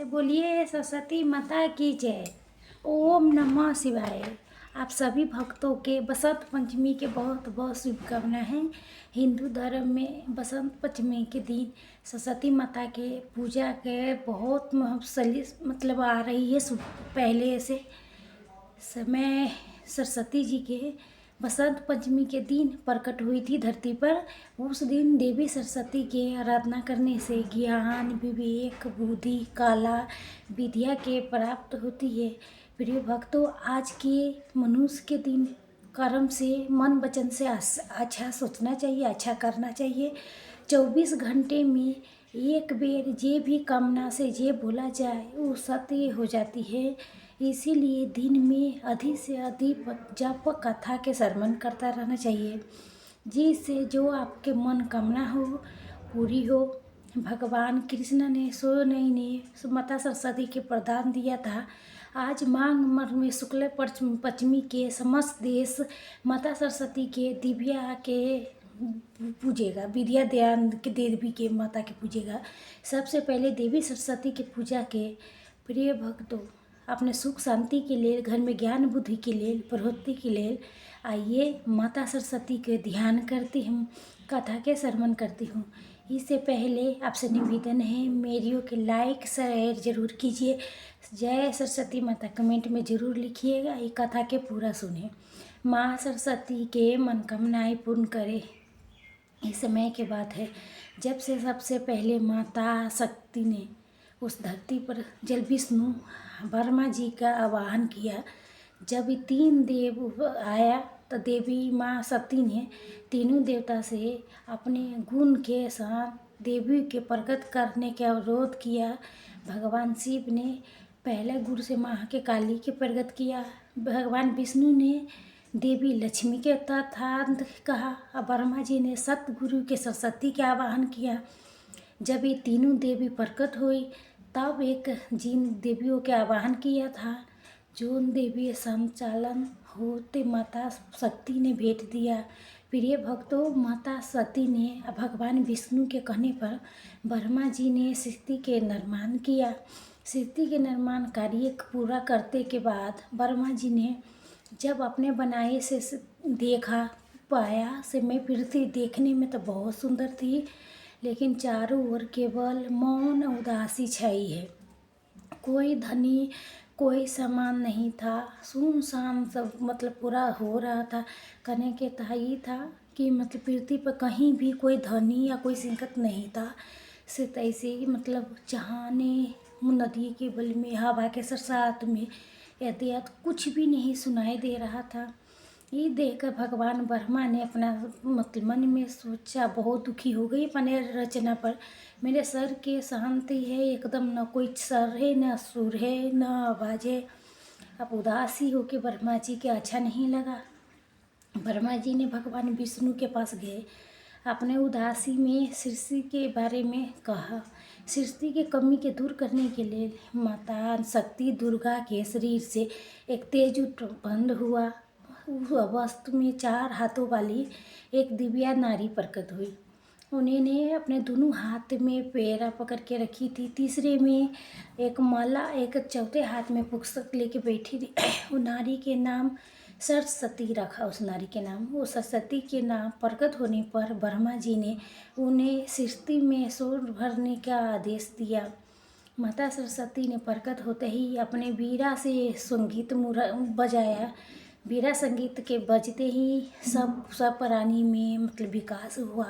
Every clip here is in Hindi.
से बोलिए सरस्वती माता की जय। ओम नमः शिवाय। आप सभी भक्तों के बसंत पंचमी के बहुत बहुत शुभकामनाएं हैं। हिंदू धर्म में बसंत पंचमी के दिन सरस्वती माता के पूजा के बहुत मतलब आ रही है पहले से समय। सरस्वती जी के बसंत पंचमी के दिन प्रकट हुई थी धरती पर। उस दिन देवी सरस्वती के आराधना करने से ज्ञान, विवेक, बुद्धि, कला, विद्या के प्राप्त होती है। प्रिय भक्तों, आज के मनुष्य के दिन कर्म से, मन वचन से अच्छा सोचना चाहिए, अच्छा करना चाहिए। 24 घंटे में एक बेर जे भी कामना से जे बोला जाए वो सत्य हो जाती है। इसीलिए दिन में अधिक से अधिक जप कथा के श्रवण करता रहना चाहिए, जिससे जो आपके मन कामना हो पूरी हो। भगवान कृष्ण ने सोनई ने माता सरस्वती के प्रदान दिया था। आज माघ मास में शुक्ल पंचमी के समस्त देश माता सरस्वती के दिव्या के पूजेगा, विद्या ध्यान के देवी के माता के पूजेगा। सबसे पहले देवी सरस्वती के पूजा के प्रिय भक्तों, अपने सुख शांति के लिए, घर में ज्ञान बुद्धि के लिए, बढ़ोतरी के लिए आइए माता सरस्वती के ध्यान करती हूँ, कथा के श्रवण करती हूँ। इससे पहले आपसे निवेदन है, वीडियो के लाइक शेयर जरूर कीजिए। जय सरस्वती माता कमेंट में ज़रूर लिखिएगा। ये कथा के पूरा सुने। माँ सरस्वती के मनोकामनाएं पूर्ण करे। इस समय की बात है जब से सबसे पहले माता शक्ति ने उस धरती पर जल विष्णु ब्रह्मा जी का आवाहन किया। जब 3 देव आया तो देवी माँ सती ने तीनों देवता से अपने गुण के साथ देवी के प्रकट करने का अनुरोध किया। भगवान शिव ने पहले गुरु से माँ के काली के प्रकट किया। भगवान विष्णु ने देवी लक्ष्मी के तथांत कहा और ब्रह्मा जी ने सतगुरु के सरस्वती का आवाहन किया। जब ये तीनों देवी प्रकट हुई तब एक जिन देवियों के आवाहन किया था, जो देवी संचालन होते माता शक्ति ने भेंट दिया। प्रिय भक्तों, माता सती ने भगवान विष्णु के कहने पर ब्रह्मा जी ने सृष्टि के निर्माण किया। सृष्टि के निर्माण कार्य पूरा करते के बाद ब्रह्मा जी ने जब अपने बनाए से देखा पाया से मैं पृथ्वी देखने में तो बहुत सुंदर थी, लेकिन चारों ओर केवल मौन उदासी छाई है। कोई धनी, कोई सामान नहीं था। सुनसान सब मतलब पूरा हो रहा था। कहने के ताई था कि मतलब पृथ्वी पर कहीं भी कोई धनी या कोई संकट नहीं था। से तैसे ही मतलब जहाने नदी के बल में, हवा के सरसात में यातायात कुछ भी नहीं सुनाई दे रहा था। ये देखकर भगवान ब्रह्मा ने अपना मतलब मन में सोचा, बहुत दुखी हो गई अपने रचना पर। मेरे सर के शांति है एकदम, न कोई सर है न सुर है न आवाज़ है। अब उदासी होके ब्रह्मा जी के अच्छा नहीं लगा। ब्रह्मा जी ने भगवान विष्णु के पास गए, अपने उदासी में सृष्टि के बारे में कहा। सृष्टि के कमी के दूर करने के लिए माता शक्ति दुर्गा के शरीर से एक तेज उत्पन्न हुआ। उस अवस्था में 4 हाथों वाली एक दिव्या नारी प्रकट हुई। उन्होंने अपने दोनों हाथ में पेड़ा पकड़ के रखी थी, तीसरे में एक माला, एक चौथे हाथ में पुस्तक लेके बैठी थी। वो नारी के नाम सरस्वती रखा। उस नारी के नाम, वो सरस्वती के नाम प्रकट होने पर ब्रह्मा जी ने उन्हें सृष्टि में शोर भरने का आदेश दिया। माता सरस्वती ने प्रकट होते ही अपने वीणा से संगीत बजाया। वीणा संगीत के बजते ही सब प्राणी में मतलब विकास हुआ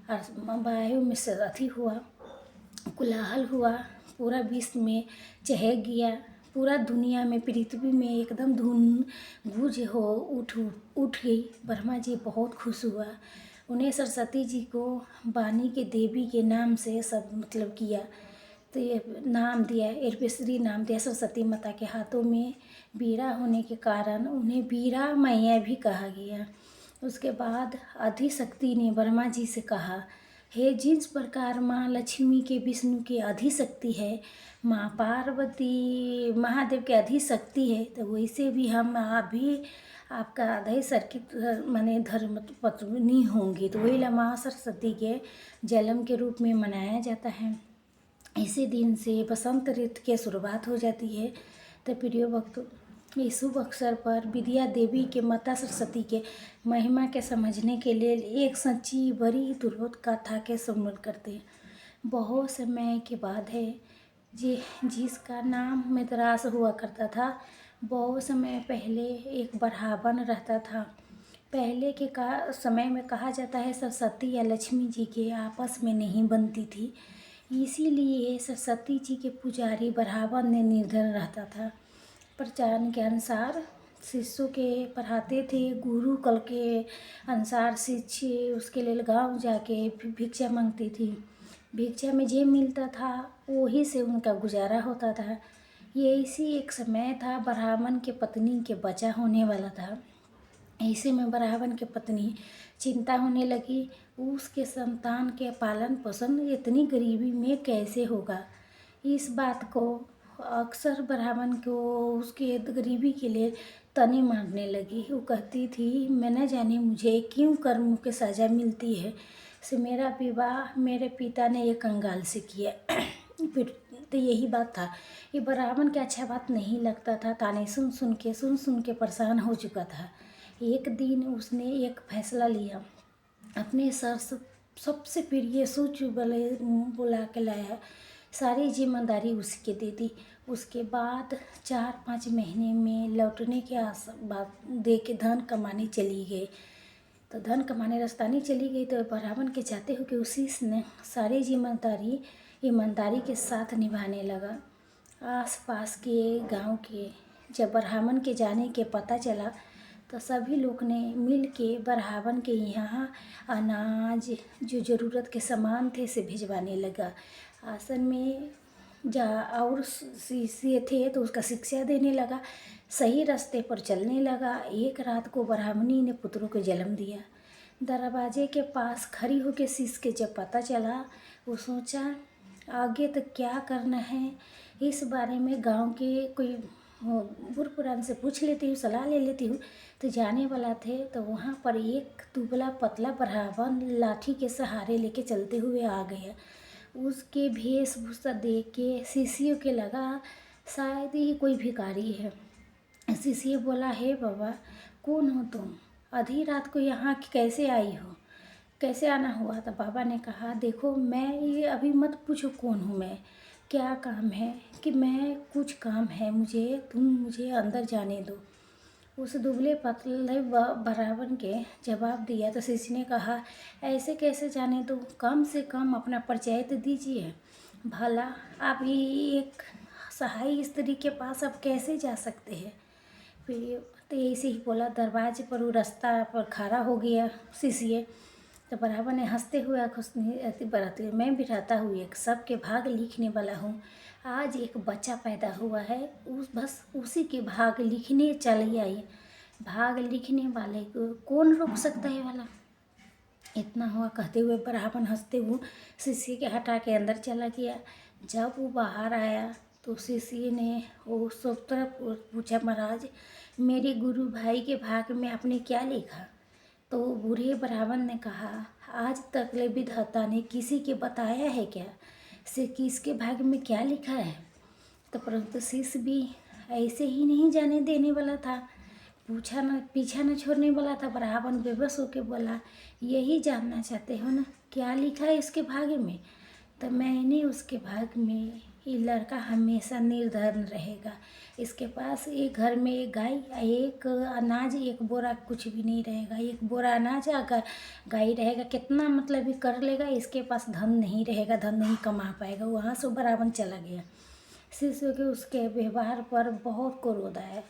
और वायु में से अथी हुआ, कोलाहल हुआ। पूरा विश्व में चहक गया। पूरा दुनिया में, पृथ्वी में एकदम धुन गूंज हो उठ गई। ब्रह्मा जी बहुत खुश हुआ। उन्हें सरस्वती जी को वाणी के देवी के नाम से सब मतलब किया, तो ये नाम दिया, एरपेश्वरी नाम दिया। सरस्वती माता के हाथों में वीणा होने के कारण उन्हें वीणा मैया भी कहा गया। उसके बाद आदिशक्ति ने ब्रह्मा जी से कहा, हे जिस प्रकार माँ लक्ष्मी के विष्णु की आदिशक्ति है, माँ पार्वती महादेव की आदिशक्ति है, तो वैसे भी हम आप भी आपका आधे सर्किट माने धर्म पत्नी होंगी। तो वही माँ सरस्वती के जन्म के रूप में मनाया जाता है। इसी दिन से बसंत ऋतु की शुरुआत हो जाती है। तो प्रिय भक्तों, इस शुभ अवसर पर विद्या देवी के माता सरस्वती के महिमा के समझने के लिए एक सच्ची बड़ी दुर्लभ कथा के सम्मिलन करते हैं। बहुत समय के बाद है जिसका नाम मद्रास हुआ करता था। बहुत समय पहले एक ब्राह्मण रहता था। पहले के समय में कहा जाता है सरस्वती या लक्ष्मी जी के आपस में नहीं बनती थी, इसीलिए सरस्वती जी के पुजारी ब्राह्मण ने निर्धन रहता था। प्रचार के अनुसार शिष्यों के पढ़ाते थे, गुरु कल के अनुसार शिष्य उसके लिए गांव जाके भिक्षा मांगती थी। भिक्षा में जो मिलता था वही से उनका गुजारा होता था। ये इसी एक समय था, ब्राह्मण के पत्नी के बच्चा होने वाला था। ऐसे में ब्राह्मण की पत्नी चिंता होने लगी, उसके संतान के पालन पोषण इतनी गरीबी में कैसे होगा। इस बात को अक्सर ब्राह्मण को उसके गरीबी के लिए तने मारने लगी। वो कहती थी, मैं न जाने मुझे क्यों कर्म की सज़ा मिलती है, से मेरा विवाह मेरे पिता ने एक कंगाल से किया। फिर तो यही बात था। ये ब्राह्मण के अच्छा बात नहीं लगता था, ताने सुन सुन के परेशान हो चुका था। एक दिन उसने एक फैसला लिया, अपने सबसे प्रिय सूच बुला के लाया, सारी जिम्मेदारी उसके दे दी। उसके बाद 4-5 महीने में लौटने के बात दे के धन कमाने चली गई। तो धन कमाने राजस्थानी चली गई तो ब्राह्मण के चाहते हो कि उसी ने सारी जिम्मेदारी ईमानदारी के साथ निभाने लगा। आसपास के गांव के जब ब्राह्मण के जाने के पता चला तो सभी लोग ने मिल के ब्राह्मण के यहाँ अनाज जो ज़रूरत के सामान थे से भिजवाने लगा। आसन में जा और शिष्य थे तो उसका शिक्षा देने लगा, सही रास्ते पर चलने लगा। एक रात को ब्राह्मणी ने पुत्रों को जन्म दिया। दरवाजे के पास खड़ी होकर शिष्य के जब पता चला, वो सोचा आगे तो क्या करना है। इस बारे में गांव के कोई बूढ़ पुरान से पूछ लेती हूँ, सलाह ले लेती हूँ। तो जाने वाला थे तो वहाँ पर एक दुबला पतला ब्राह्मण लाठी के सहारे लेके चलते हुए आ गया। उसके वेशभूषा देख के शिष्यों के लगा शायद ही कोई भिखारी है। शिष्य बोला, हे बाबा कौन हो तुम, आधी रात को यहाँ कैसे आई हो, कैसे आना हुआ। तो बाबा ने कहा, देखो मैं ये अभी मत पूछो कौन हूँ मैं, क्या काम है, कि मैं कुछ काम है मुझे, तुम मुझे अंदर जाने दो। उस दुबले पतले ब्राह्मण के जवाब दिया तो शिष्य ने कहा, ऐसे कैसे जाने दो, कम से कम अपना परिचय तो दीजिए। भला आप ही एक सहाय स्त्री के पास आप कैसे जा सकते हैं। फिर तो ऐसे ही बोला। दरवाजे पर वो रास्ता पर खड़ा हो गया शिष्य। तो ब्राह्मण ने हंसते हुए बराती, मैं बिठाता हूँ एक सबके भाग लिखने वाला हूँ। आज एक बच्चा पैदा हुआ है, बस उसी के भाग लिखने चली आई। भाग लिखने वाले को कौन रोक सकता है वाला। इतना हुआ कहते हुए ब्राह्मण हंसते हुए शिष्य के हटा के अंदर चला गया। जब वो बाहर आया तो शिष्य ने वो सब तरफ पूछा, महाराज मेरे गुरु भाई के भाग में आपने क्या लिखा। तो बूढ़े ब्राह्मण ने कहा, आज तक ले विधाता ने किसी के बताया है क्या से किसके भाग में क्या लिखा है। तो परंतु शिष्य भी ऐसे ही नहीं जाने देने वाला था, पीछा न छोड़ने वाला था। ब्राह्मण बेबस होके बोला, यही जानना चाहते हो ना क्या लिखा है इसके भाग में। तो मैंने उसके भाग में ये लड़का हमेशा निर्धन रहेगा, इसके पास एक घर में एक गाय, एक अनाज, एक बोरा कुछ भी नहीं रहेगा। एक बोरा अनाज अगर गाय रहेगा कितना मतलब भी कर लेगा, इसके पास धन नहीं रहेगा, धन नहीं कमा पाएगा। वहाँ से ब्राह्मण चला गया। शिष्य के उसके व्यवहार पर बहुत क्रोध आया,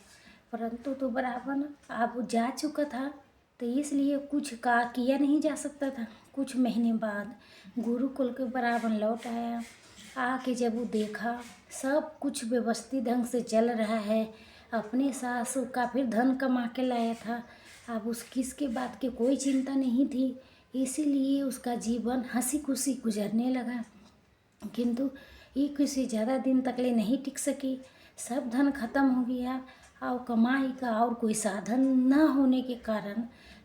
परंतु तो ब्राह्मण अब जा चुका था तो इसलिए कुछ किया नहीं जा सकता था। कुछ महीने बाद गुरुकुल के ब्राह्मण लौट आया। आके जब वो देखा सब कुछ व्यवस्थित ढंग से चल रहा है, अपने सासू का फिर धन कमा के लाया था, अब उस किसके बात की कोई चिंता नहीं थी, इसीलिए उसका जीवन हंसी खुशी गुजरने लगा। किंतु ये खुशी ज़्यादा दिन तक ले नहीं टिक सकी। सब धन खत्म हो गया और कमाई का और कोई साधन न होने के कारण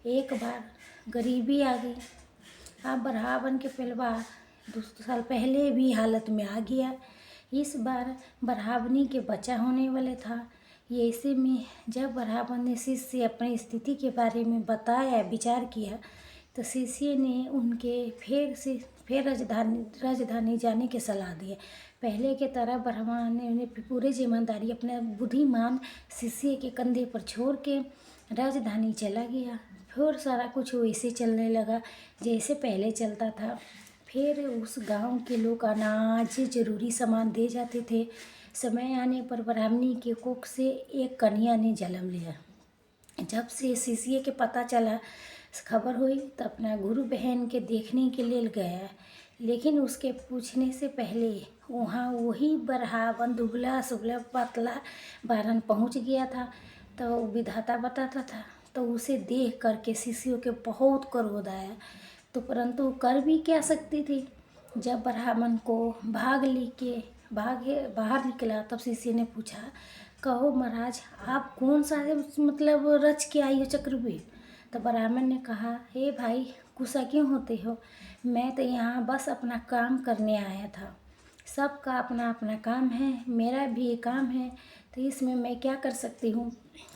एक बार गरीबी आ गई। अब ब्राह्मण के परिवार 2 साल पहले भी हालत में आ गया। इस बार बरहावनी के बच्चा होने वाले था। ये ऐसे में जब बरहावन ने शिष्य से अपनी स्थिति के बारे में बताया, विचार किया, तो शिष्य ने उनके फिर राजधानी जाने की सलाह दी। पहले की तरह बरहावन ने उन्हें पूरी जिम्मेदारी अपने बुद्धिमान शिष्य के कंधे पर छोड़ के राजधानी चला गया। फिर सारा कुछ वैसे चलने लगा जैसे पहले चलता था। फिर उस गांव के लोग अनाज, जरूरी सामान दे जाते थे। समय आने पर ब्राह्मणी के कोख से एक कन्या ने जन्म लिया। जब से शिष्य के पता चला, खबर हुई, तो अपना गुरु बहन के देखने के लिए गया। लेकिन उसके पूछने से पहले वहाँ वही बरहावन दुबला सुबला पतला बारन पहुँच गया था। तो विधाता बताता था, तो उसे देख करके शिष्यों के बहुत क्रोध आया। तो परंतु कर भी क्या सकती थी। जब ब्राह्मण को बाहर निकला, तब शिष्य ने पूछा, कहो महाराज, आप कौन सा मतलब रच के आई हो चक्रव्यूह। तो ब्राह्मण ने कहा, हे भाई, गुस्सा क्यों होते हो, मैं तो यहाँ बस अपना काम करने आया था। सबका अपना अपना काम है, मेरा भी एक काम है, तो इसमें मैं क्या कर सकती हूँ।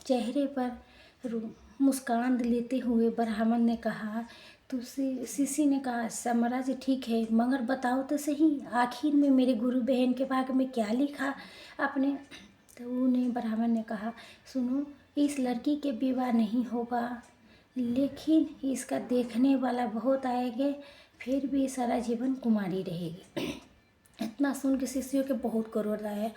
चेहरे पर मुस्कान लेते हुए ब्राह्मण ने कहा, तो शिष्य ने कहा, अच्छा महाराज ठीक है, मगर बताओ तो सही, आखिर में मेरे गुरु बहन के भाग में क्या लिखा आपने। तो उन्हें ब्राह्मण ने कहा, सुनो, इस लड़की के विवाह नहीं होगा, लेकिन इसका देखने वाला बहुत आएंगे, फिर भी सारा जीवन कुमारी रहेगी। इतना सुन के शिष्यों के बहुत क्रोध आया।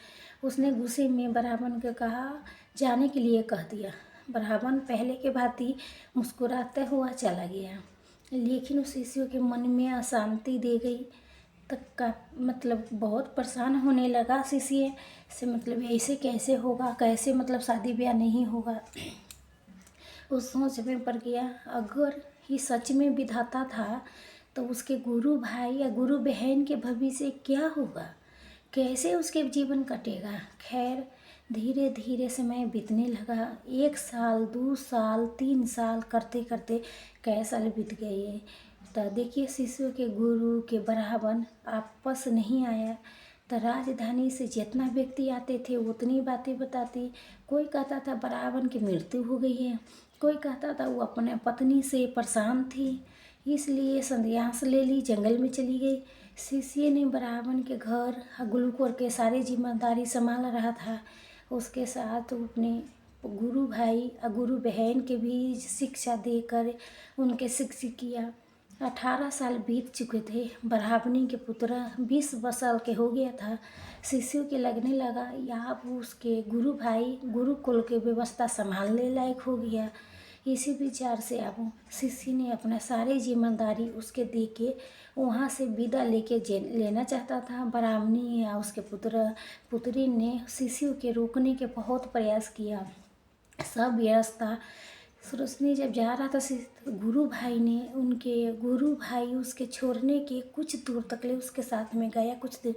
उसने गुस्से में ब्राह्मण को कहा, जाने के लिए कह दिया। ब्राह्मण पहले के भांति मुस्कुराता हुआ चला गया। लेकिन उस शिष्यों के मन में अशांति दे गई। तक का मतलब बहुत परेशान होने लगा शिष्य से, मतलब ऐसे कैसे होगा, कैसे मतलब शादी ब्याह नहीं होगा। उस सोच में पड़ गया, अगर ये सच में विधाता था, तो उसके गुरु भाई या गुरु बहन के भविष्य क्या होगा, कैसे उसके जीवन कटेगा। खैर, धीरे धीरे समय बीतने लगा। 1 साल, 2 साल, 3 साल करते करते कई साल बीत गए। तो देखिए, शिष्यों के गुरु के ब्राह्मण आपस नहीं आया। तो राजधानी से जितना व्यक्ति आते थे उतनी बातें बताते। कोई कहता था ब्राह्मण की मृत्यु हो गई है, कोई कहता था वो अपने पत्नी से परेशान थी, इसलिए संन्यास ले ली, जंगल में चली गई। शिष्य ने ब्राह्मण के घर गुरुकुल के सारी जिम्मेदारी संभाल रहा था। उसके साथ अपने गुरु भाई और गुरु बहन के भी शिक्षा देकर उनके शिक्षित किया। 18 साल बीत चुके थे। ब्राह्मणी के पुत्र 20 साल के हो गया था। शिष्यों के लगने लगा, या अब उसके गुरु भाई गुरुकुल के व्यवस्था संभालने लायक हो गया। इसी विचार से अब शिष्य ने अपना सारी जिम्मेदारी उसके दे के वहाँ से विदा लेना चाहता था। ब्राह्मणी या उसके पुत्री ने शिष्यों के रोकने के बहुत प्रयास किया। सब व्यवस्था सुरसनी जब जा रहा था, गुरु भाई उसके छोड़ने के कुछ दूर तक ले उसके साथ में गया। कुछ देर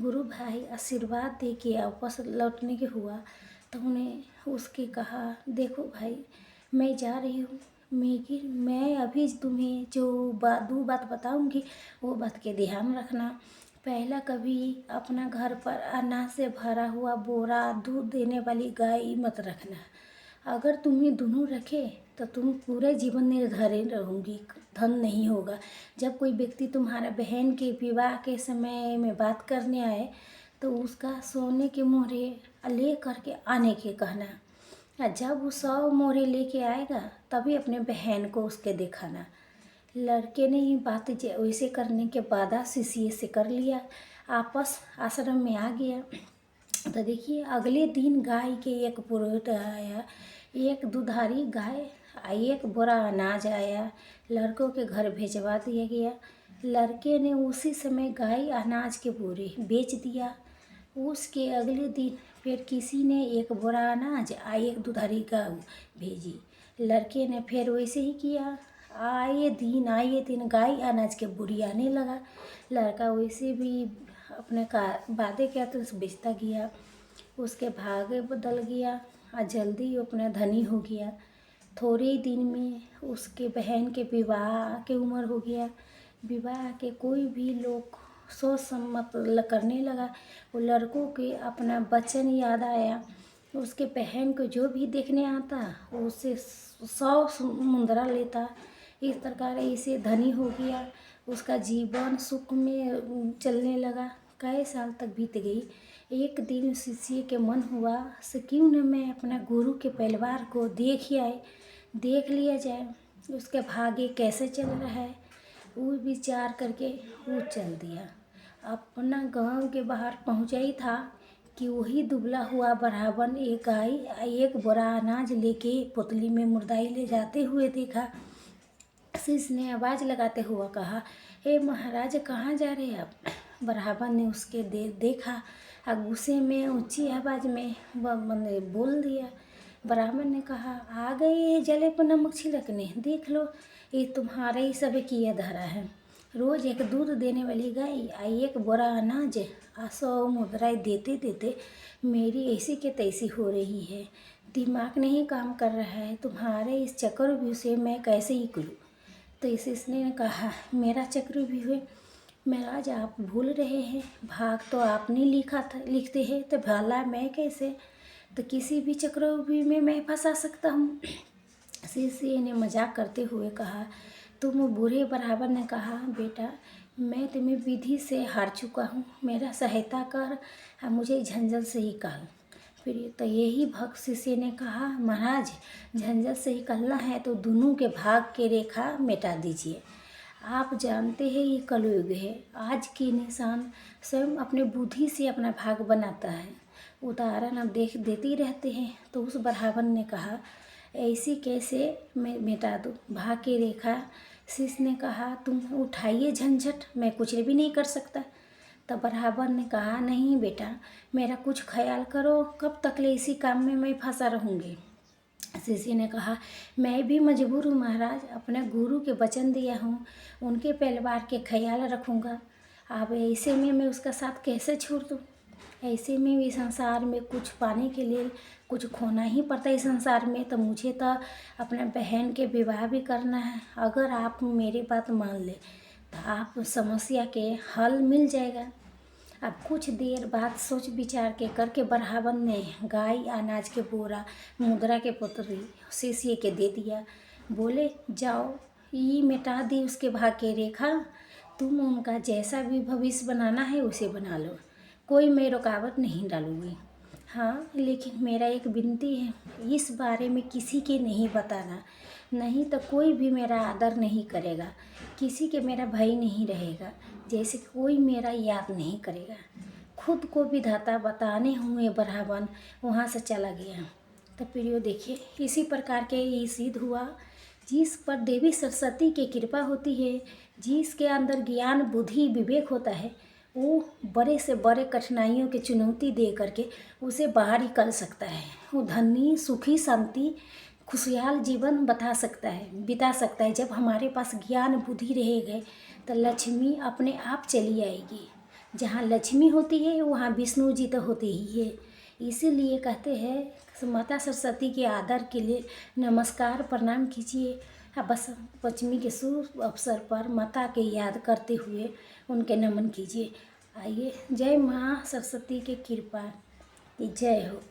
गुरु भाई आशीर्वाद दे के वापस लौटने के हुआ, तो उन्हें उसके कहा, देखो भाई, मैं जा रही हूँ, मैं अभी तुम्हें जो 2 बात बताऊँगी, वो बात के ध्यान रखना। पहला, कभी अपना घर पर अनाज से भरा हुआ बोरा, दूध देने वाली गाय मत रखना। अगर तुम ये दोनों रखे तो तुम पूरे जीवन निर्धन रहोगी, धन नहीं होगा। जब कोई व्यक्ति तुम्हारा बहन के विवाह के समय में बात करने आए, तो उसका सोने के मोहरे ले करके आने के कहना। जब वो 100 मोहरे लेके आएगा, तभी अपने बहन को उसके दिखाना। लड़के ने ये बात वैसे करने के बाद शिष्य से कर लिया, आपस आश्रम में आ गया। तो देखिए, अगले दिन गाय के एक पुरोहित आया, एक दुधारी गाय, एक बोरा अनाज आया, लड़कों के घर भेजवा दिया गया। लड़के ने उसी समय गाय अनाज के बोरे बेच दिया। उसके अगले दिन फिर किसी ने एक बोरा अनाज एक दुधारी गाय भेजी। लड़के ने फिर वैसे ही किया। आए दिन गाय अनाज के बोरी आने लगा। लड़का वैसे भी अपने का वादे किया तो बेचता गया। उसके भाग्य बदल गया और जल्दी अपना धनी हो गया। थोड़े ही दिन में उसके बहन के विवाह के उम्र हो गया। विवाह के कोई भी लोग सोच सम्मत करने लगा। वो लड़कों के अपना वचन याद आया। उसके बहन को जो भी देखने आता वो उससे 100 मुद्रा लेता। इस प्रकार इसे धनी हो गया। उसका जीवन सुख में चलने लगा। कई साल तक बीत गई। एक दिन शिष्य के मन हुआ से क्यों न मैं अपना गुरु के परिवार को देख लिया जाए, उसके भाग्य कैसे चल रहा है। वो विचार करके वो चल दिया। अपना गांव के बाहर पहुंचा ही था कि वही दुबला हुआ ब्राह्मण एक गाय एक बोरा अनाज लेके पुतली में मुर्दाई ले जाते हुए देखा। शिष्य ने आवाज़ लगाते हुआ कहा, हे महाराज, कहाँ जा रहे हैं आप। ब्राह्मण ने उसके देखा और गुस्से में ऊंची आवाज़ में मैंने बोल दिया। ब्राह्मण ने कहा, आ गए ये जले पर नमक छिड़कने, देख लो ये तुम्हारे ही सब किया धरा है। रोज एक दूध देने वाली गाय एक बोरा अनाज 100 मुद्राएं देते देते मेरी ऐसी के तैसी हो रही है। दिमाग नहीं काम कर रहा है। तुम्हारे इस चक्रव्यूह से मैं कैसे ही करूँ। तो इसने कहा, मेरा चक्रव्यूह महाराज आप भूल रहे हैं, भाग तो आपने लिखते हैं, तो भला मैं कैसे। तो किसी भी चक्रव्यूह में मैं फंसा सकता हूँ। शिष्य ने मजाक करते हुए कहा। तुम बूढ़े ब्राह्मण ने कहा, बेटा मैं तुम्हें विधि से हार चुका हूँ, मेरा सहायता कर और मुझे झंझट से निकाल। फिर तो यही भक्त शिष्य ने कहा, महाराज झंझट से निकलना है तो दोनों के भाग के रेखा मिटा दीजिए। आप जानते हैं ये कलयुग है। आज की इंसान स्वयं अपने बुद्धि से अपना भाग बनाता है। उदाहरण आप देते ही रहते हैं। तो उस ब्राह्मण ने कहा, ऐसी कैसे मैं मिटा दूँ भाग की रेखा। शिष्य ने कहा, तुम उठाइए झंझट, मैं कुछ भी नहीं कर सकता। तब ब्राह्मण ने कहा, नहीं बेटा मेरा कुछ ख्याल करो, कब तक ले इसी काम में मैं फंसा रहूँगी। शिष्य ने कहा, मैं भी मजबूर हूँ महाराज, अपने गुरु के वचन दिया हूँ, उनके परिवार के ख्याल रखूँगा। अब ऐसे में मैं उसका साथ कैसे छोड़ दूँ। ऐसे में भी संसार में कुछ पाने के लिए कुछ खोना ही पड़ता है इस संसार में। तो मुझे तो अपने बहन के विवाह भी करना है। अगर आप मेरी बात मान ले तो आप समस्या के हल मिल जाएगा। अब कुछ देर बाद सोच विचार के करके ब्राह्मण ने गाय अनाज के बोरा मुद्रा के पुतली शिष्य के दे दिया। बोले, जाओ ये मिटा दी उसके भाग की रेखा, तुम उनका जैसा भी भविष्य बनाना है उसे बना लो, कोई मैं रुकावट नहीं डालूँगी। हाँ लेकिन मेरा एक विनती है, इस बारे में किसी के नहीं बताना, नहीं तो कोई भी मेरा आदर नहीं करेगा, किसी के मेरा भय नहीं रहेगा, जैसे कोई मेरा याद नहीं करेगा। खुद को विधाता बताने हुए ब्राह्मण वहाँ से चला गया। तो प्रियो देखिए, इसी प्रकार के ये सिद्ध हुआ। जिस पर देवी सरस्वती की कृपा होती है, जिसके अंदर ज्ञान बुद्धि विवेक होता है, वो बड़े से बड़े कठिनाइयों की चुनौती दे करके उसे बाहर निकल सकता है। वो धनी सुखी शांति खुशहाल जीवन बिता सकता है। जब हमारे पास ज्ञान बुद्धि रहेगा तो लक्ष्मी अपने आप चली आएगी। जहाँ लक्ष्मी होती है वहाँ विष्णु जी तो होते ही है। इसीलिए कहते हैं माता सरस्वती के आदर के लिए नमस्कार प्रणाम कीजिए। बस पंचमी के शुभ अवसर पर माता के याद करते हुए उनके नमन कीजिए। आइए, जय माँ सरस्वती की कृपा, जय हो।